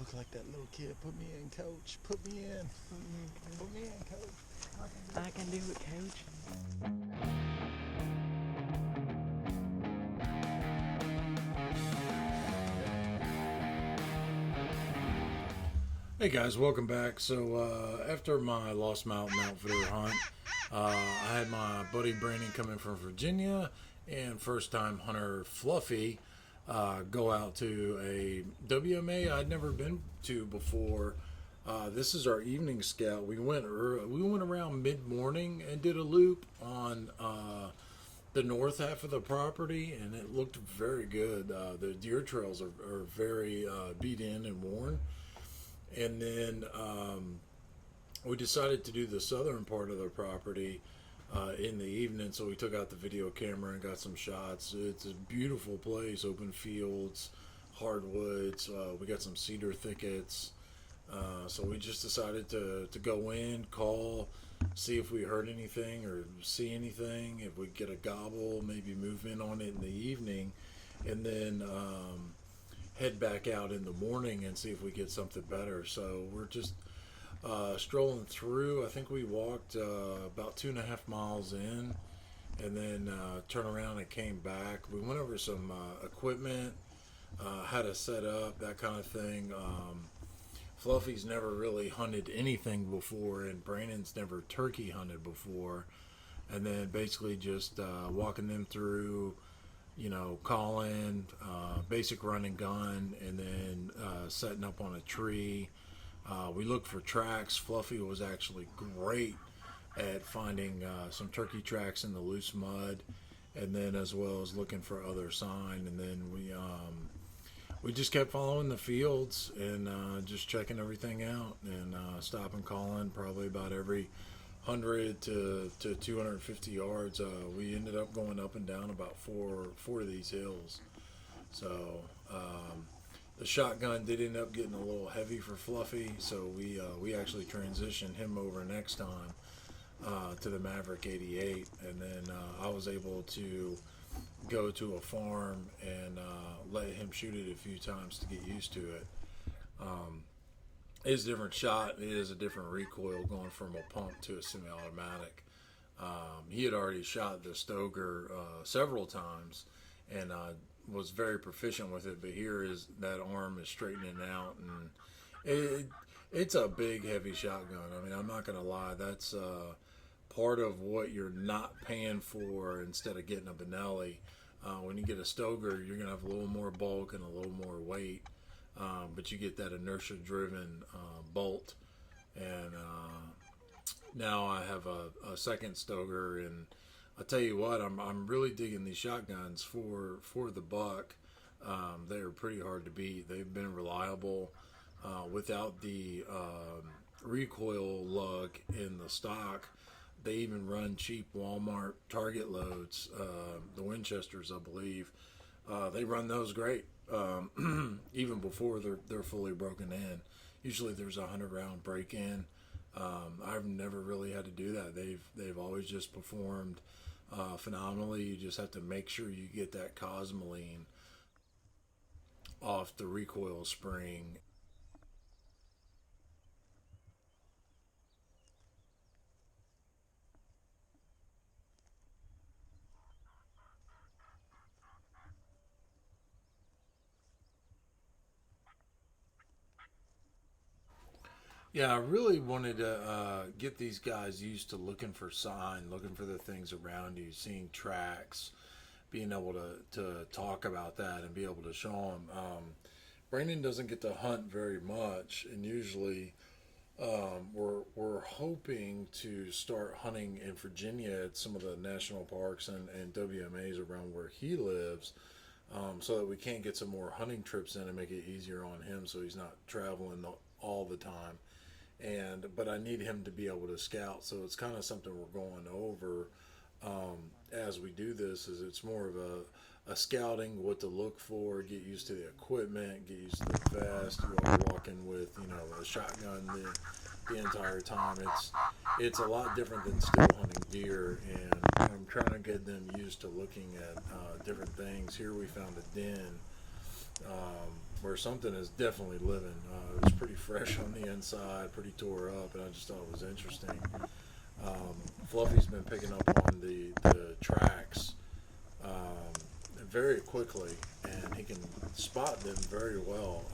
look like that little kid. Put me in, coach. Put me in. Put me in, coach. I can do it, coach. Hey guys, welcome back. So after my Lost Mountain Outfitter hunt, I had my buddy Brandon come in from Virginia and first time hunter Fluffy go out to a WMA I'd never been to before. This is our evening scout. We went around mid morning and did a loop on the north half of the property, and it looked very good. The deer trails are very beat in and worn. And then we decided to do the southern part of the property in the evening, so we took out the video camera and got some shots. It's a beautiful place, open fields, hardwoods. We got some cedar thickets. So we just decided to go in, call, see if we heard anything or see anything. If we get a gobble, maybe move in on it in the evening, and then head back out in the morning and see if we get something better. So we're just strolling through. I think we walked about 2.5 miles in, and then turned around and came back. We went over some equipment, how to set up, that kind of thing. Fluffy's never really hunted anything before, and Brandon's never turkey hunted before. And then basically just walking them through, calling, basic run and gun, and then setting up on a tree. We looked for tracks. Fluffy was actually great at finding some turkey tracks in the loose mud, and then as well as looking for other sign. And then we just kept following the fields and just checking everything out and stopping calling probably about every 100 to 250 yards. We ended up going up and down about four of these hills. So the shotgun did end up getting a little heavy for Fluffy, so we actually transitioned him over next time to the Maverick 88, and then I was able to go to a farm and let him shoot it a few times to get used to it. It's a different shot. It is a different recoil going from a pump to a semi-automatic. He had already shot the Stoker several times and was very proficient with it, but here is that arm is straightening out, and it's a big, heavy shotgun. I mean, I'm not going to lie. That's part of what you're not paying for instead of getting a Benelli. When you get a Stoker, you're going to have a little more bulk and a little more weight. But you get that inertia-driven bolt, and now I have a second Stoker, and I'll tell you what, I'm really digging these shotguns for the buck. They are pretty hard to beat. They've been reliable without the recoil lug in the stock. They even run cheap Walmart Target loads, the Winchesters, I believe. They run those great. Even before they're fully broken in. Usually there's a 100-round break-in. I've never really had to do that. They've always just performed phenomenally. You just have to make sure you get that cosmoline off the recoil spring. Yeah, I really wanted to get these guys used to looking for sign, looking for the things around you, seeing tracks, being able to talk about that and be able to show them. Brandon doesn't get to hunt very much, and usually we're hoping to start hunting in Virginia at some of the national parks and WMAs around where he lives, so that we can get some more hunting trips in and make it easier on him, so he's not traveling all the time. But I need him to be able to scout, so it's kind of something we're going over as we do this. Is it's more of a scouting, what to look for, get used to the equipment, get used to the vest. You are walking with a shotgun the entire time. It's a lot different than still hunting deer, and I'm trying to get them used to looking at different things. Here we found a den. where something is definitely living. It was pretty fresh on the inside, pretty tore up, and I just thought it was interesting. Fluffy's been picking up on the tracks very quickly, and he can spot them very well.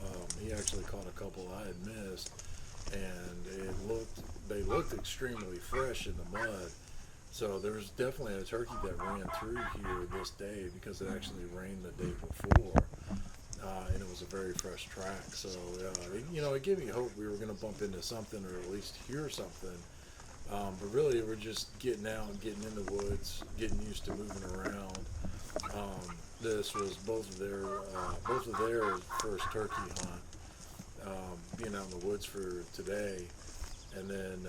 He actually caught a couple I had missed, and they looked extremely fresh in the mud. So there was definitely a turkey that ran through here this day because it actually rained the day before, and it was a very fresh track. So it gave me hope we were going to bump into something or at least hear something. But really, we're just getting out and getting in the woods, getting used to moving around. This was both of their first turkey hunt, being out in the woods for today, and then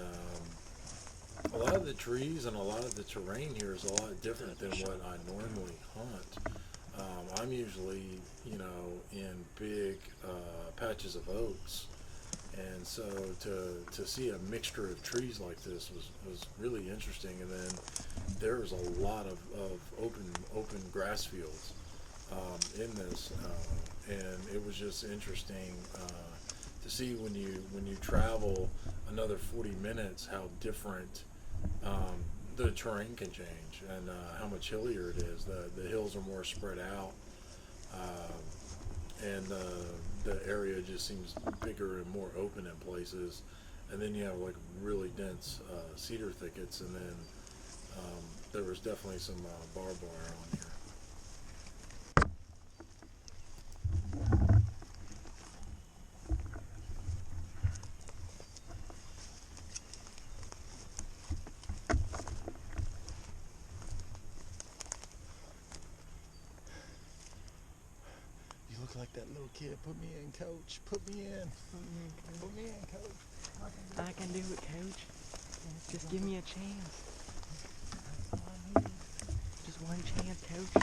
a lot of the trees and a lot of the terrain here is a lot different than what I normally hunt. I'm usually, in big patches of oaks. And so to see a mixture of trees like this was really interesting. And then there was a lot of open grass fields in this, and it was just interesting to see when you travel another 40 minutes how different the terrain can change and how much hillier it is. The hills are more spread out. And the area just seems bigger and more open in places, and then you have like really dense cedar thickets, and then there was definitely some barbed wire on here. You look like that little kid. Put me in, coach. Put me in. Put me in, coach. I can do it, coach. Just give me a chance. Just one chance, coach.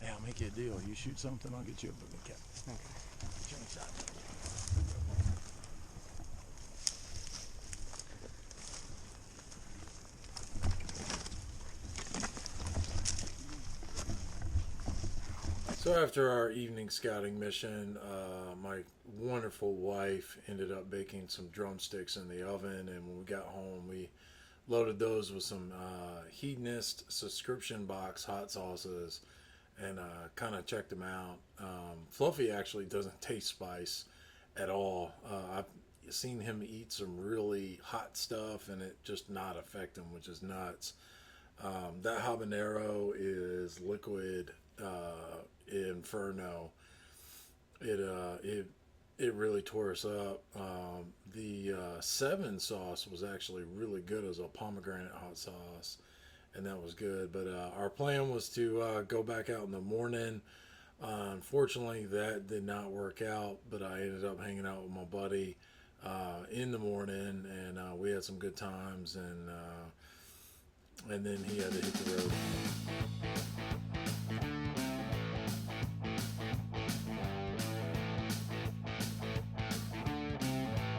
Hey, I'll make you a deal. You shoot something, I'll get you a boogie cap. Okay. Get you a shot. So after our evening scouting mission, my wonderful wife ended up baking some drumsticks in the oven, and when we got home, we loaded those with some Hedonist subscription box hot sauces, and kind of checked them out. Fluffy actually doesn't taste spice at all. I've seen him eat some really hot stuff, and it just not affect him, which is nuts. That habanero is liquid inferno. It really tore us up. The 7 sauce was actually really good as a pomegranate hot sauce, and that was good. But our plan was to go back out in the morning. Unfortunately, that did not work out, but I ended up hanging out with my buddy in the morning, and we had some good times, and then he had to hit the road.